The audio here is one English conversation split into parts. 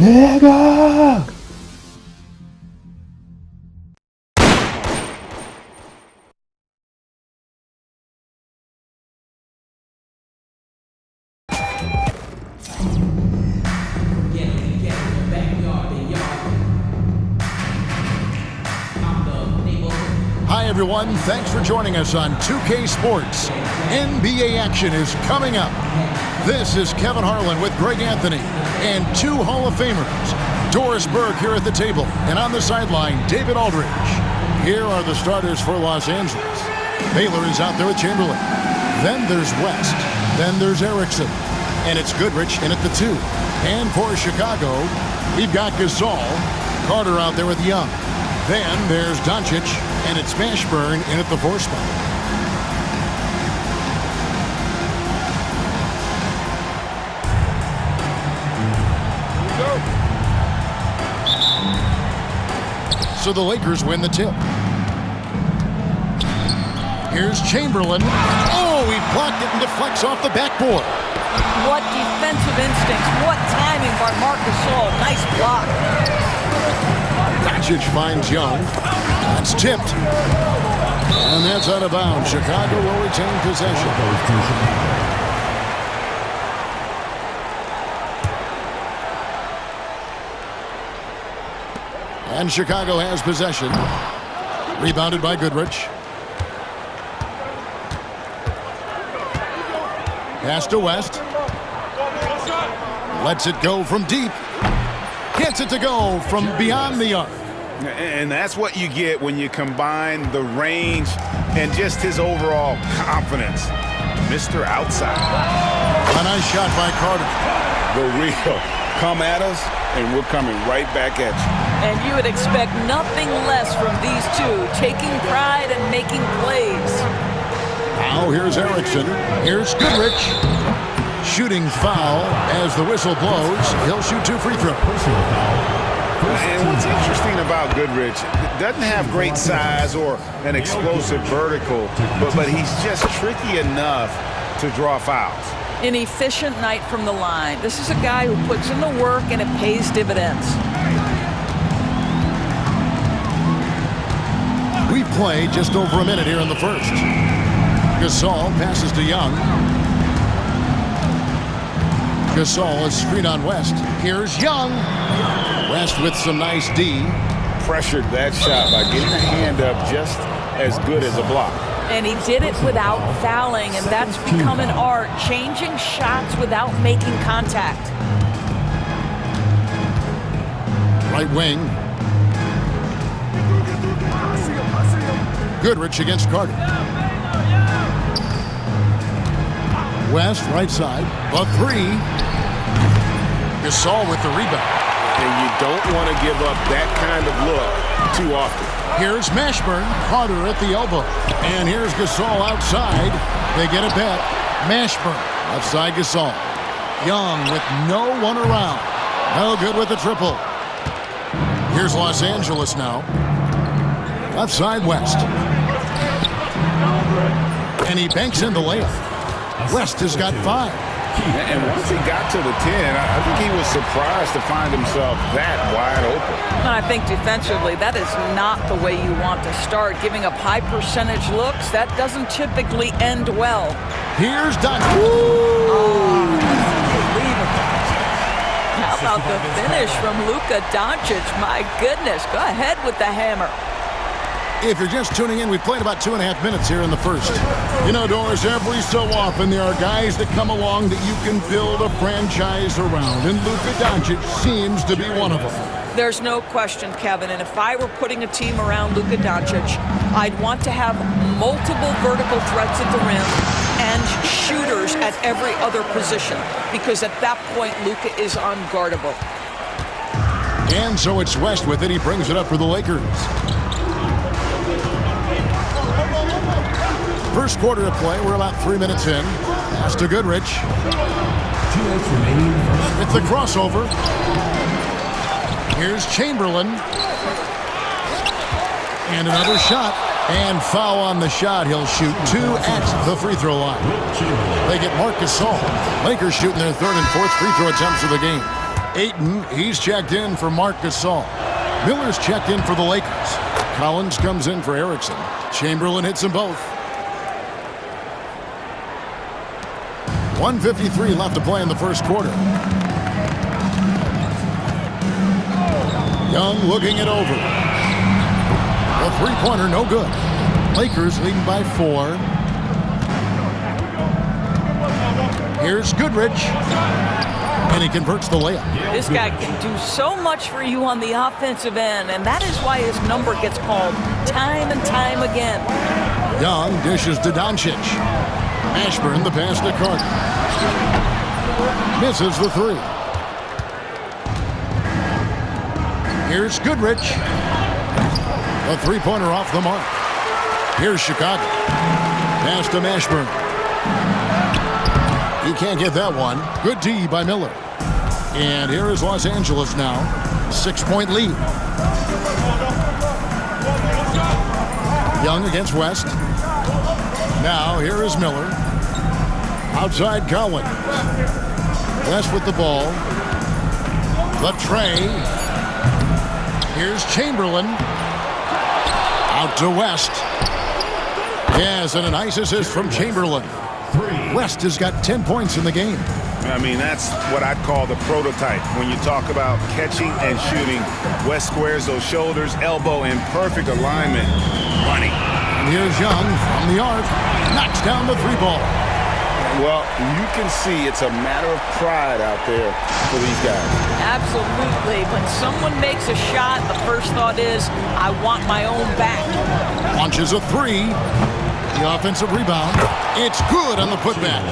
내가 Hi everyone, thanks for joining us on 2K Sports. NBA action is coming up. This is Kevin Harlan with Greg Anthony and two Hall of Famers. Doris Burke here at the table, and on the sideline, David Aldridge. Here are the starters for Los Angeles. Baylor is out there with Chamberlain. Then there's West. Then there's Erickson. And it's Goodrich in at the 2. And for Chicago, we've got Gasol. Carter out there with Young. Then there's Doncic, and it's Mashburn in at the 4 spot. So the Lakers win the tip. Here's Chamberlain. Oh, he blocked it and deflects off the backboard. What defensive instincts. What timing by Marc Gasol. Nice block. Doncic finds Young. That's tipped. And that's out of bounds. Chicago will retain possession. And Chicago has possession. Rebounded by Goodrich. Pass to West. Lets it go from deep. Gets it to go from beyond the arc. And that's what you get when you combine the range and just his overall confidence. Mr. Outside. A nice shot by Carter. The real. Come at us, and we're coming right back at you. And you would expect nothing less from these two, taking pride and making plays. Now here's Erickson. Here's Goodrich. Shooting foul as the whistle blows. He'll shoot 2 free throws. And what's interesting about Goodrich, doesn't have great size or an explosive vertical, but he's just tricky enough to draw fouls. An efficient night from the line. This is a guy who puts in the work and it pays dividends. We play just over a minute here in the first. Gasol passes to Young. Gasol is screen on West. Here's Young. West with some nice D. Pressured that shot by getting a hand up just as good as a block. And he did it without fouling, and that's become an art, changing shots without making contact. Right wing. Goodrich against Carter. West, right side. A 3. Gasol with the rebound. And you don't want to give up that kind of look too often. Here's Mashburn. Carter at the elbow. And here's Gasol outside. They get it back. Mashburn outside Gasol. Young with no one around. No good with the triple. Here's Los Angeles now. Left side West. And he banks in the layup. West has got 5. And once he got to the 10, I think he was surprised to find himself that wide open. And I think defensively, that is not the way you want to start. Giving up high percentage looks, that doesn't typically end well. Here's Doncic. Oh, unbelievable. How about the finish from Luka Doncic? My goodness, go ahead with the hammer. If you're just tuning in, we've played about 2.5 minutes here in the first. You know, Doris, every so often there are guys that come along that you can build a franchise around, and Luka Doncic seems to be one of them. There's no question, Kevin, and if I were putting a team around Luka Doncic, I'd want to have multiple vertical threats at the rim and shooters at every other position, because at that point, Luka is unguardable. And so it's West with it. He brings it up for the Lakers. First quarter of play, we're about 3 minutes in. Pass to Goodrich. It's the crossover. Here's Chamberlain. And another shot. And foul on the shot. He'll shoot 2 at the free throw line. They get Marc Gasol. Lakers shooting their 3rd and 4th free throw attempts of the game. Ayton, he's checked in for Marc Gasol. Miller's checked in for the Lakers. Collins comes in for Erickson. Chamberlain hits them both. 1:53 left to play in the first quarter. Young looking it over. The three-pointer, no good. Lakers leading by 4. Here's Goodrich. And he converts the layup. This guy can do so much for you on the offensive end, and that is why his number gets called time and time again. Young dishes to Doncic. Ashburn the pass to Carter. Misses the 3. Here's Goodrich. A three-pointer off the mark. Here's Chicago. Pass to Ashburn. He can't get that one. Good D by Miller. And here is Los Angeles now. 6-point lead. Young against West. Now here is Miller. Outside Collins. West with the ball. The tray. Here's Chamberlain. Out to West. Yes, and a nice assist from Chamberlain. West has got 10 points in the game. I mean, that's what I'd call the prototype. When you talk about catching and shooting, West squares those shoulders, elbow in perfect alignment. Money. And here's Young from the arc. Knocks down the 3-ball. Well, you can see it's a matter of pride out there for these guys. Absolutely. When someone makes a shot, the first thought is, I want my own back. Launches a 3. The offensive rebound. It's good on the putback.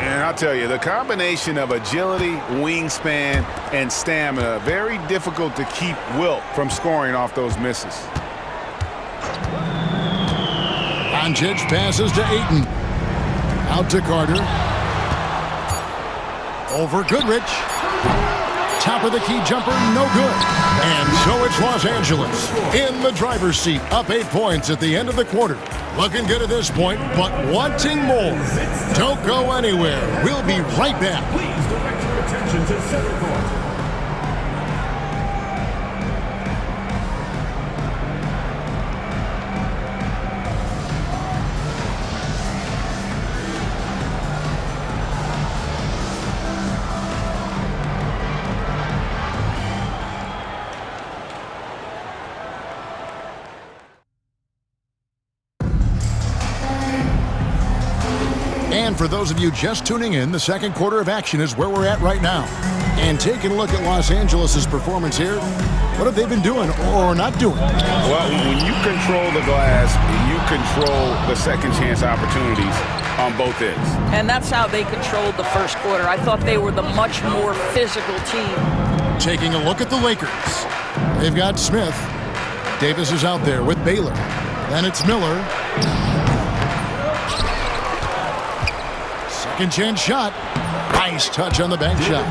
And I'll tell you, the combination of agility, wingspan, and stamina, very difficult to keep Wilt from scoring off those misses. Doncic passes to Ayton. Out to Carter. Over Goodrich. Top of the key jumper, no good. And so it's Los Angeles in the driver's seat, up 8 points at the end of the quarter. Looking good at this point, but wanting more. Don't go anywhere. We'll be right back. Please direct your attention to center court. And for those of you just tuning in, the second quarter of action is where we're at right now. And taking a look at Los Angeles' performance here, what have they been doing or not doing? Well, when you control the glass, you control the second chance opportunities on both ends. And that's how they controlled the first quarter. I thought they were the much more physical team. Taking a look at the Lakers. They've got Smith. Davis is out there with Baylor. Then it's Miller. Second chance shot. Nice touch on the bank shot.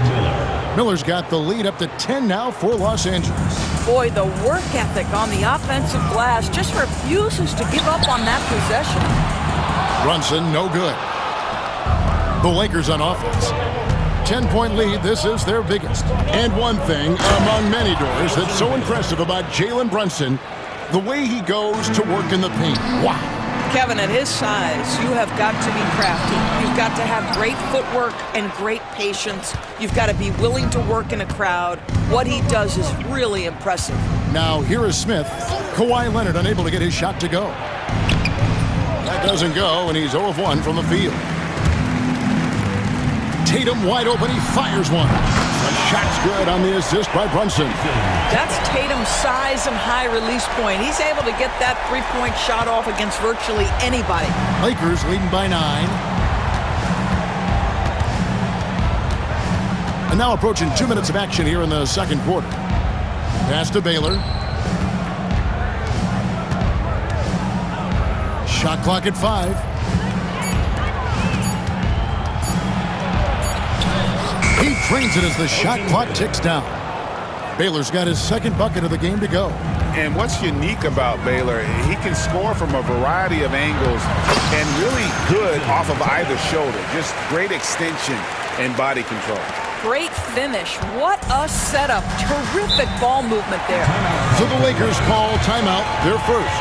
Miller's got the lead up to 10 now for Los Angeles. Boy, the work ethic on the offensive glass just refuses to give up on that possession. Brunson, no good. The Lakers on offense. 10-point lead, this is their biggest. And one thing among many doors that's so impressive about Jalen Brunson, the way he goes to work in the paint. Wow. Kevin, at his size, you have got to be crafty. You've got to have great footwork and great patience. You've got to be willing to work in a crowd. What he does is really impressive. Now, here is Smith. Kawhi Leonard unable to get his shot to go. That doesn't go, and he's 0 of 1 from the field. Tatum wide open, he fires one. The shot's good on the assist by Brunson. That's Tatum's size and high release point. He's able to get that three-point shot off against virtually anybody. Lakers leading by 9. And now approaching 2 minutes of action here in the second quarter. Pass to Baylor. Shot clock at 5. He drains it as the shot clock ticks down. Baylor's got his second bucket of the game to go. And what's unique about Baylor, he can score from a variety of angles and really good off of either shoulder. Just great extension and body control. great finish. What a setup. Terrific ball movement there. So the Lakers call timeout, their first.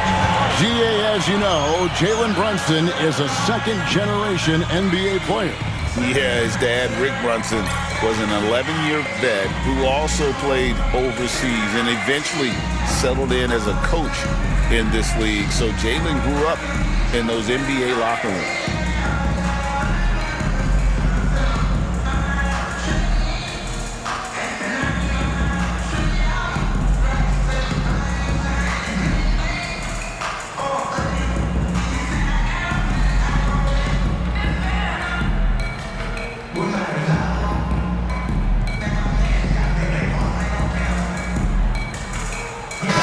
GA, as you know, Jalen Brunson is a second-generation NBA player. Yeah, his dad, Rick Brunson, was an 11-year vet who also played overseas and eventually settled in as a coach in this league. So Jalen grew up in those NBA locker rooms.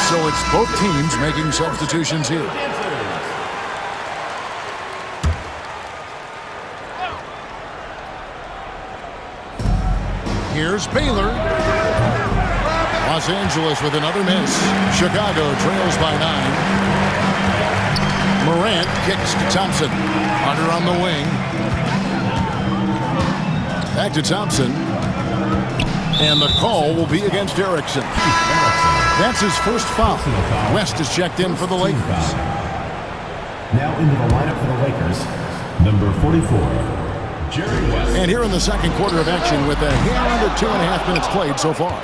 So it's both teams making substitutions here. Here's Baylor. Los Angeles with another miss. Chicago trails by 9. Morant kicks to Thompson. Hunter on the wing. Back to Thompson. And the call will be against Erickson. That's his first foul. West is checked in for the Lakers. Now into the lineup for the Lakers, number 44, Jerry West. And here in the second quarter of action with a hair under 2.5 minutes played so far.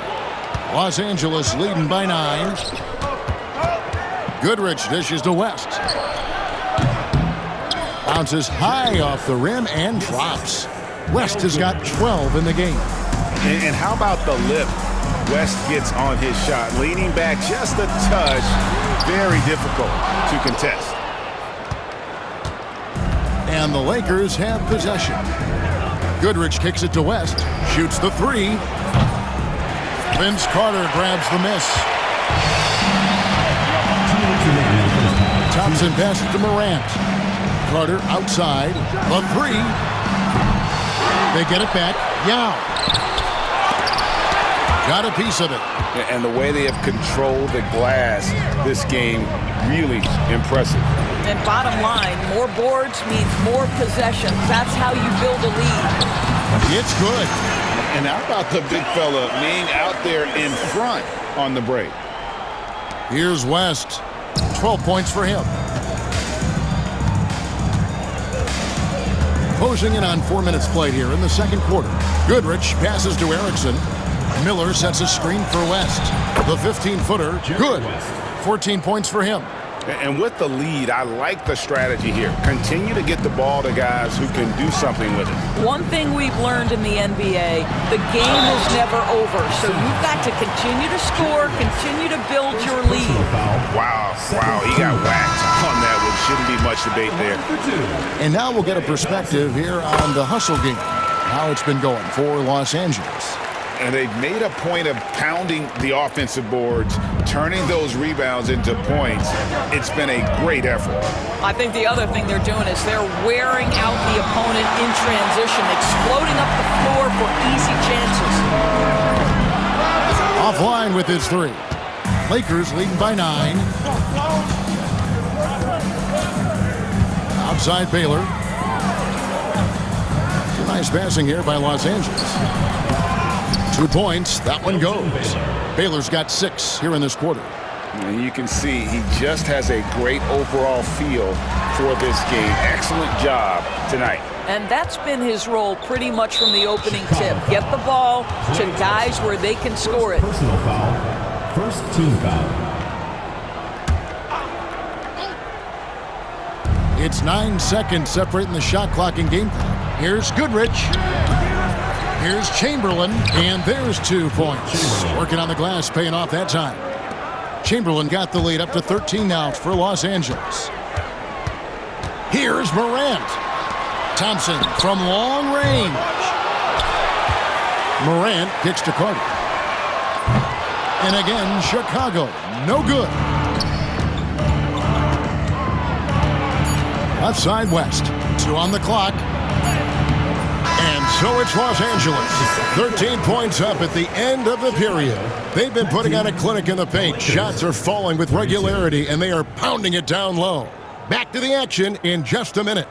Los Angeles leading by 9. Goodrich dishes to West. Bounces high off the rim and drops. West has got 12 in the game. And how about the lift West gets on his shot? Leaning back just a touch. Very difficult to contest. And the Lakers have possession. Goodrich kicks it to West. Shoots the 3. Vince Carter grabs the miss. Thompson passes to Morant. Carter outside. The 3. They get it back. Yao. Got a piece of it. And the way they have controlled the glass this game, really impressive. And bottom line, more boards means more possessions. That's how you build a lead. It's good. And how about the big fella being out there in front on the break? Here's West. 12 points for him. Closing in on 4 minutes played here in the second quarter. Goodrich passes to Erickson. Miller sets a screen for West. The 15-footer, good. 14 points for him. And with the lead, I like the strategy here. Continue to get the ball to guys who can do something with it. One thing we've learned in the NBA, the game is never over. So you've got to continue to score, continue to build your lead. Wow, he got whacked on that one. Shouldn't be much debate there. And now we'll get a perspective here on the hustle game. How it's been going for Los Angeles. And they've made a point of pounding the offensive boards, turning those rebounds into points. It's been a great effort. I think the other thing they're doing is they're wearing out the opponent in transition, exploding up the floor for easy chances. Offline with his 3. Lakers leading by 9. Outside Baylor. Nice passing here by Los Angeles. 2 points, that one goes. Baylor's got 6 here in this quarter. And you can see he just has a great overall feel for this game. Excellent job tonight. And that's been his role pretty much from the opening tip. Get the ball to guys where they can score it. Personal foul. First team foul. It's 9 seconds separating the shot clock and game clock. Here's Goodrich. Here's Chamberlain, and there's 2 points. Working on the glass, paying off that time. Chamberlain got the lead up to 13 now for Los Angeles. Here's Morant. Thompson from long range. Morant kicks to Carter. And again, Chicago, no good. Outside West, 2 on the clock. And so it's Los Angeles. 13 points up at the end of the period. They've been putting on a clinic in the paint. Shots are falling with regularity, and they are pounding it down low. Back to the action in just a minute.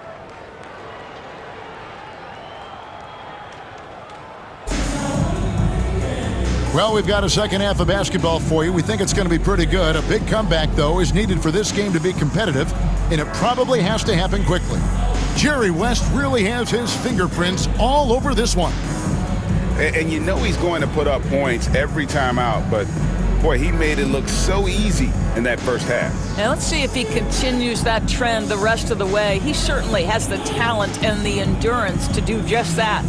Well, we've got a second half of basketball for you. We think it's going to be pretty good. A big comeback, though, is needed for this game to be competitive, and it probably has to happen quickly. Jerry West really has his fingerprints all over this one. And you know he's going to put up points every time out, but boy, he made it look so easy in that first half. Now let's see if he continues that trend the rest of the way. He certainly has the talent and the endurance to do just that.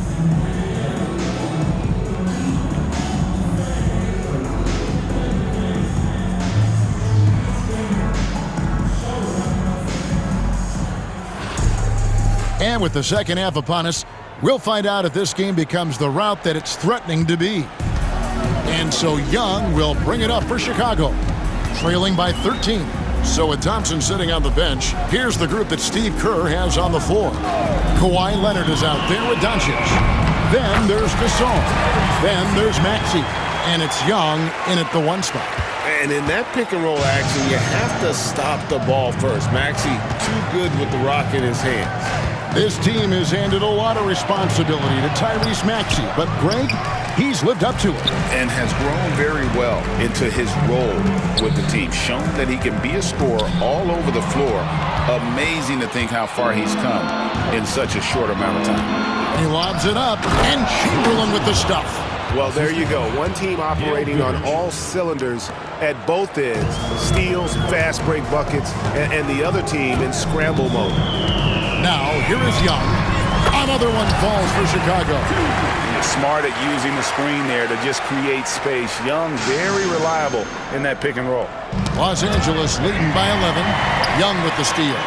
And with the second half upon us, we'll find out if this game becomes the route that it's threatening to be. And so Young will bring it up for Chicago, trailing by 13. So with Thompson sitting on the bench, here's the group that Steve Kerr has on the floor. Kawhi Leonard is out there with Doncic. Then there's Gasol. Then there's Maxey. And it's Young in at the 1 spot. And in that pick and roll action, you have to stop the ball first. Maxey too good with the rock in his hands. This team has handed a lot of responsibility to Tyrese Maxey, but Greg, he's lived up to it. And has grown very well into his role with the team. Shown that he can be a scorer all over the floor. Amazing to think how far he's come in such a short amount of time. He lobs it up, and Chamberlain with the stuff. Well, there you go. One team operating on all cylinders at both ends. Steals, fast break buckets, and the other team in scramble mode. Now, here is Young. Another one falls for Chicago. Smart at using the screen there to just create space. Young, very reliable in that pick and roll. Los Angeles leading by 11. Young with the steal.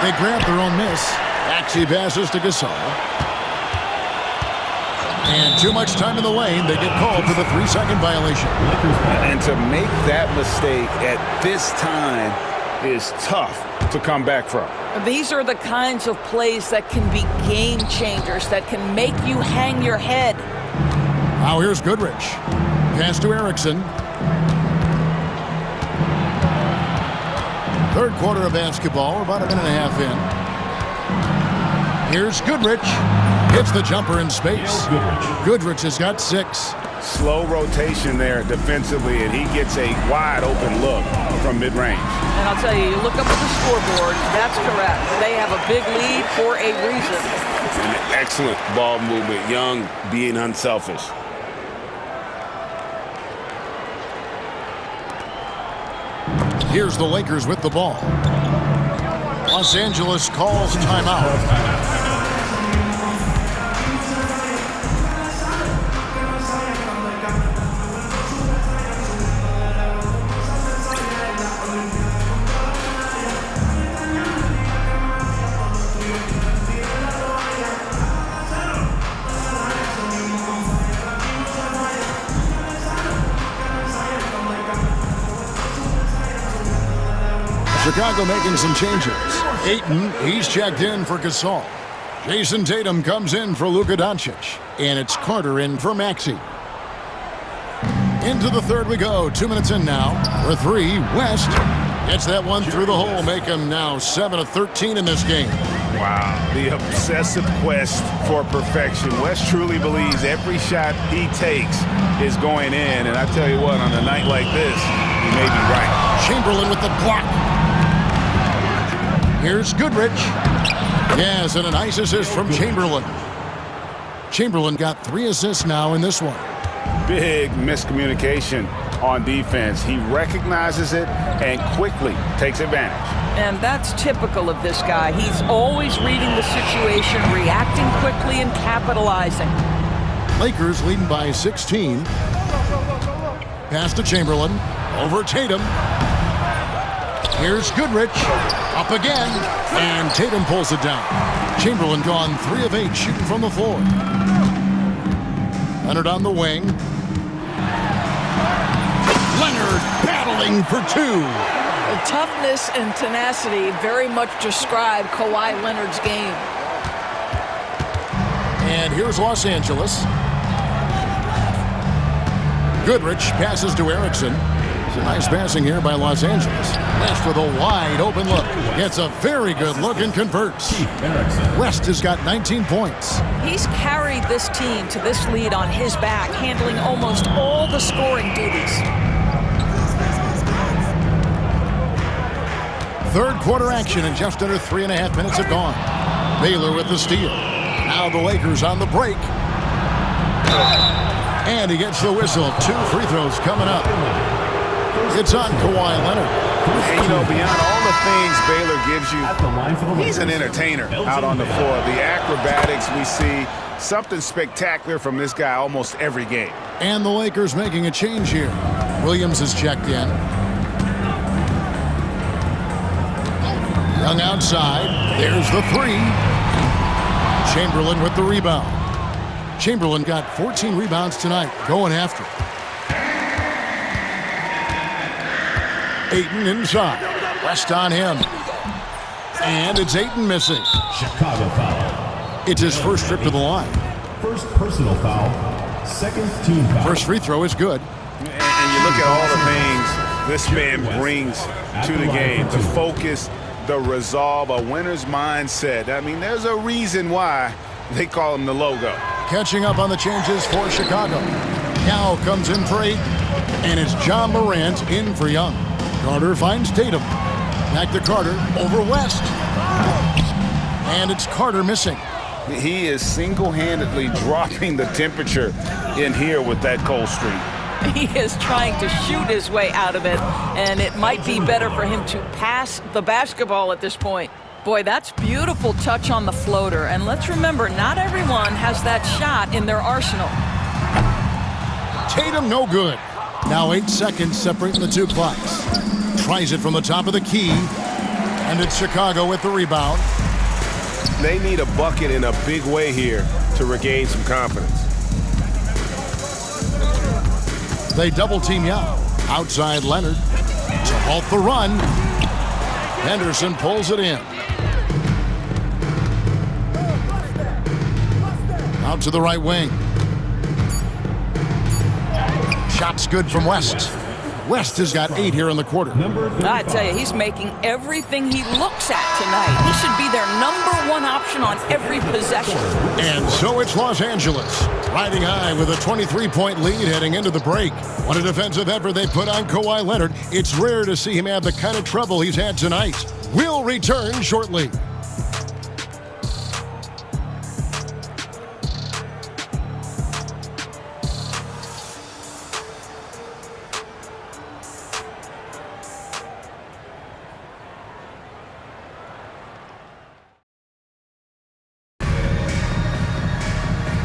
They grab their own miss. Maxey passes to Gasol. And too much time in the lane. They get called for the 3-second violation. And to make that mistake at this time is tough to come back from. These are the kinds of plays that can be game changers, that can make you hang your head. Now here's Goodrich. Pass to Erickson. Third quarter of basketball. We're about a minute and a half in. Here's Goodrich. Hits the jumper in space. Goodrich has got 6. Slow rotation there defensively, and he gets a wide open look from mid-range. And I'll tell you, you look up at the scoreboard, that's correct. They have a big lead for a reason. An excellent ball movement. Young being unselfish. Here's the Lakers with the ball. Los Angeles calls timeout. Chicago making some changes. Ayton, he's checked in for Gasol. Jason Tatum comes in for Luka Doncic. And it's Carter in for Maxey. Into the third we go. 2 minutes in now. For 3, West gets that one through the hole. Make him now 7 of 13 in this game. Wow, the obsessive quest for perfection. West truly believes every shot he takes is going in. And I tell you what, on a night like this, he may be right. Chamberlain with the block. Here's Goodrich. Yes, and a nice assist from Chamberlain. Chamberlain got 3 assists now in this one. Big miscommunication on defense. He recognizes it and quickly takes advantage. And that's typical of this guy. He's always reading the situation, reacting quickly, and capitalizing. Lakers leading by 16. Pass to Chamberlain. Over Tatum. Here's Goodrich. Up again. And Tatum pulls it down. Chamberlain gone 3 of 8 shooting from the floor. Leonard on the wing. Leonard battling for 2. The toughness and tenacity very much describe Kawhi Leonard's game. And here's Los Angeles. Goodrich passes to Erickson. Some nice passing here by Los Angeles. West with a wide open look. Gets a very good look and converts. West has got 19 points. He's carried this team to this lead on his back, handling almost all the scoring duties. Third quarter action and just under 3.5 minutes have gone. Baylor with the steal. Now the Lakers on the break. And he gets the whistle. 2 free throws coming up. It's on Kawhi Leonard. And, you know, beyond all the things Baylor gives you, he's an entertainer out on the floor. The acrobatics we see, something spectacular from this guy almost every game. And the Lakers making a change here. Williams is checked in. Young outside. There's the 3. Chamberlain with the rebound. Chamberlain got 14 rebounds tonight, going after it. Ayton inside. West on him. And it's Ayton missing. Chicago foul. It's his first trip to the line. First personal foul. Second team foul. First free throw is good. And you look at all the things this man brings to the game. The focus, the resolve, a winner's mindset. I mean, there's a reason why they call him the logo. Catching up on the changes for Chicago. Yao comes in for 8. And it's John Morant in for Young. Carter finds Tatum. Back to Carter over West. And it's Carter missing. He is single-handedly dropping the temperature in here with that cold streak. He is trying to shoot his way out of it, and it might be better for him to pass the basketball at this point. Boy, that's beautiful touch on the floater. And let's remember, not everyone has that shot in their arsenal. Tatum no good. Now 8 seconds separating the 2 clocks. Tries it from the top of the key. And it's Chicago with the rebound. They need a bucket in a big way here to regain some confidence. They double team Yao. Outside Leonard. To halt the run. Henderson pulls it in. Out to the right wing. Shot's good from West. West has got 8 here in the quarter. I tell you, he's making everything he looks at tonight. He should be their #1 option on every possession. And so it's Los Angeles, riding high with a 23-point lead heading into the break. What a defensive effort they put on Kawhi Leonard. It's rare to see him have the kind of trouble he's had tonight. We'll return shortly.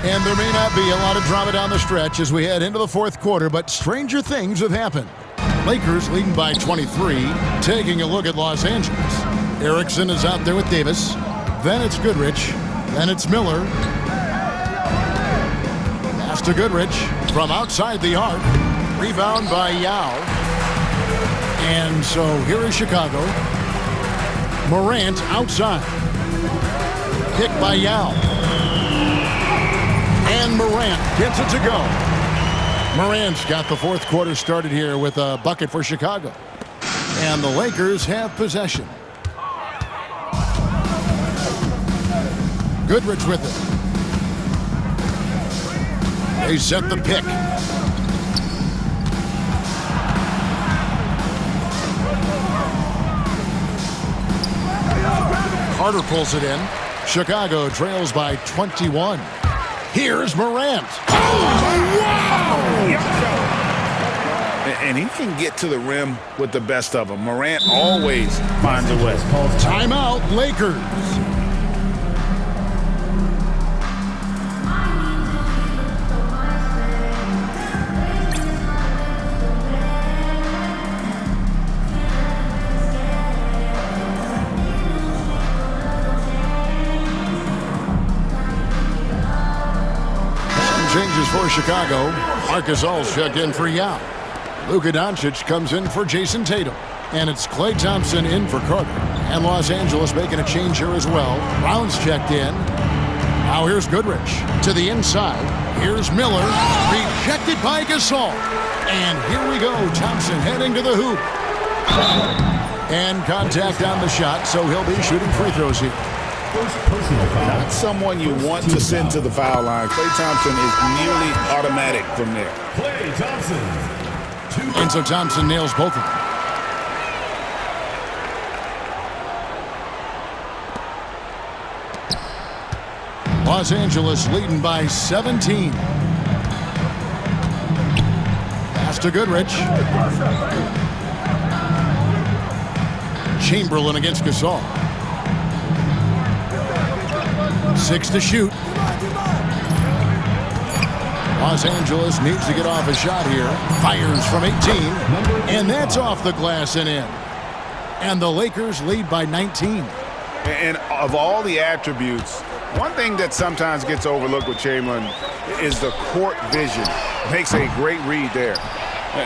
And there may not be a lot of drama down the stretch as we head into the 4th quarter, but stranger things have happened. Lakers leading by 23, taking a look at Los Angeles. Erickson is out there with Davis. Then it's Goodrich. Then it's Miller. Pass to Goodrich from outside the arc. Rebound by Yao. And so here is Chicago. Morant outside. Pick by Yao. And Morant gets it to go. Morant's got the 4th quarter started here with a bucket for Chicago. And the Lakers have possession. Goodrich with it. They set the pick. Carter pulls it in. Chicago trails by 21. Here's Morant. Oh, wow! And he can get to the rim with the best of them. Morant always finds a way. Timeout, Lakers. Changes for Chicago. Marcus All's checked in for Yao. Luka Doncic comes in for Jason Tatum. And it's Klay Thompson in for Carter. And Los Angeles making a change here as well. Brown's checked in. Now here's Goodrich to the inside. Here's Miller, rejected by Gasol. And here we go, Thompson heading to the hoop. And contact on the shot, so he'll be shooting free throws here. First personal foul. Not someone you want to send to the foul line. Klay Thompson is nearly automatic from there. Klay Thompson. And so Thompson nails both of them. Los Angeles leading by 17. Pass to Goodrich. Chamberlain against Gasol. 6 to shoot. Los Angeles needs to get off a shot here. Fires from 18. And that's off the glass and in. And the Lakers lead by 19. And of all the attributes, one thing that sometimes gets overlooked with Chamberlain is the court vision. Makes a great read there.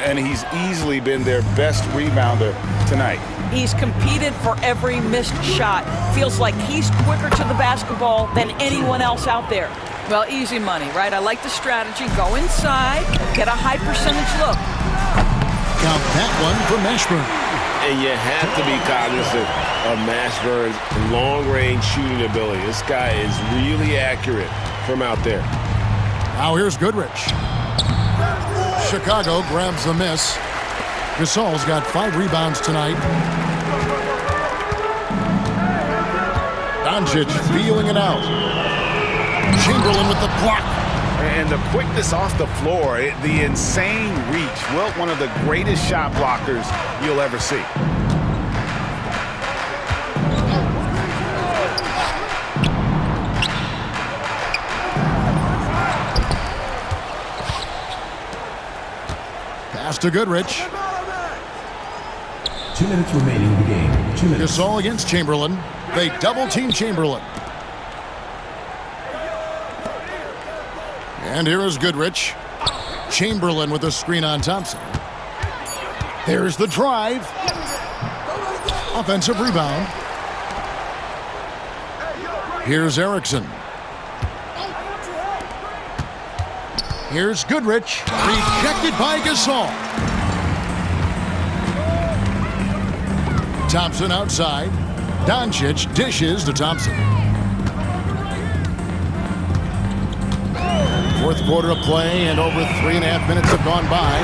And he's easily been their best rebounder tonight. He's competed for every missed shot. Feels like he's quicker to the basketball than anyone else out there. Well, easy money, right? I like the strategy. Go inside, get a high percentage look. Count that one for Mashburn. And you have to be cognizant of Mashburn's long-range shooting ability. This guy is really accurate from out there. Now here's Goodrich. Chicago grabs the miss. Gasol's got 5 rebounds tonight. Doncic feeling it out. Chamberlain with the block. And the quickness off the floor, the insane reach. Well, one of the greatest shot blockers you'll ever see. Pass to Goodrich. 2 minutes remaining in the game. 2 minutes. Gasol against Chamberlain. They double-team Chamberlain. And here is Goodrich. Chamberlain with a screen on Thompson. There's the drive. Offensive rebound. Here's Erickson. Here's Goodrich. Rejected by Gasol. Thompson outside. Doncic dishes to Thompson. Fourth quarter of play, and over 3.5 minutes have gone by.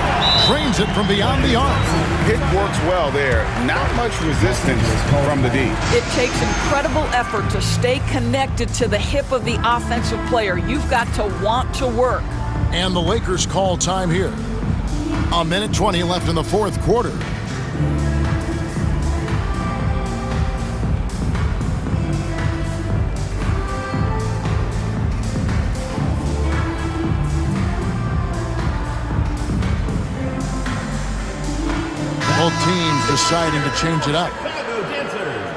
Drains it from beyond the arc. Pick works well there. Not much resistance from the D. It takes incredible effort to stay connected to the hip of the offensive player. You've got to want to work. And the Lakers call time here. 1:20 left in the fourth quarter. Both teams deciding to change it up. Chicago Dancers.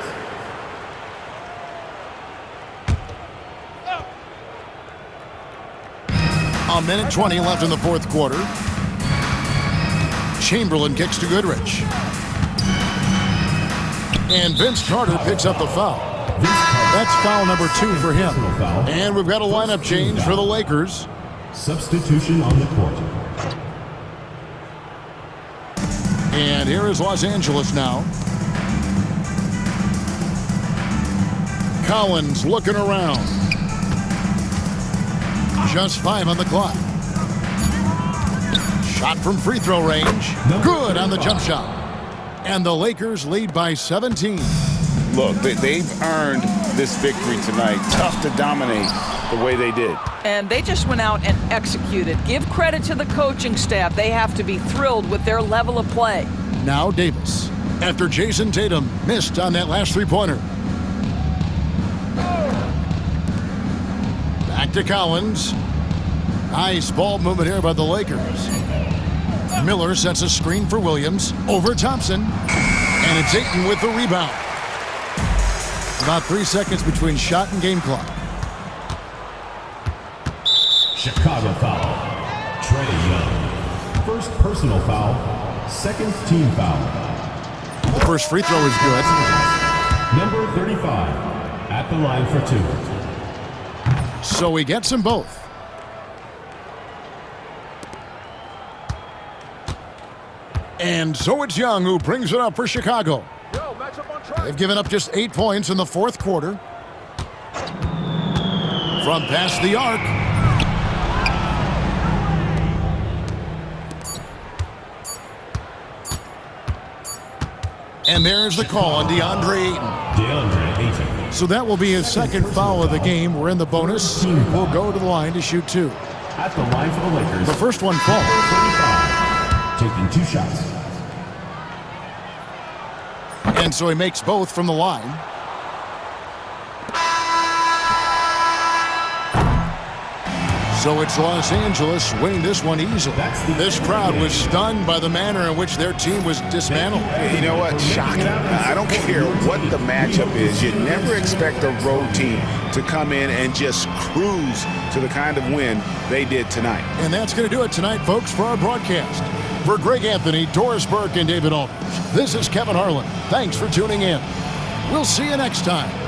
1:20 left in the fourth quarter. Chamberlain kicks to Goodrich. And Vince Carter picks up the foul. That's foul number 2 for him. And we've got a lineup change for the Lakers. Substitution on the court. And here is Los Angeles now. Collins looking around. Just 5 on the clock. Shot from free throw range. Good on the jump shot. And the Lakers lead by 17. Look, they've earned this victory tonight. Tough to dominate the way they did. And they just went out and executed. Give credit to the coaching staff. They have to be thrilled with their level of play. Now Davis, after Jason Tatum missed on that last three-pointer. Back to Collins. Nice ball movement here by the Lakers. Miller sets a screen for Williams over Thompson. And it's Ayton with the rebound. About 3 seconds between shot and game clock. Chicago foul. Trey Young. First personal foul. Second team foul. The first free throw is good. Number 35 at the line for 2. So he gets them both. And so it's Young who brings it up for Chicago. They've given up just 8 points in the fourth quarter. From past the arc. And there's the call on DeAndre Ayton. So that will be his second foul of the game. We're in the bonus. We'll go to the line to shoot 2. At the line for the Lakers. The first one falls. 35, taking 2 shots. And so he makes both from the line. So it's Los Angeles winning this one easily. This crowd was stunned by the manner in which their team was dismantled. You know what? Shocking. I don't care what the matchup is. You never expect a road team to come in and just cruise to the kind of win they did tonight. And that's going to do it tonight, folks, for our broadcast. For Greg Anthony, Doris Burke, and David Aldridge, this is Kevin Harlan. Thanks for tuning in. We'll see you next time.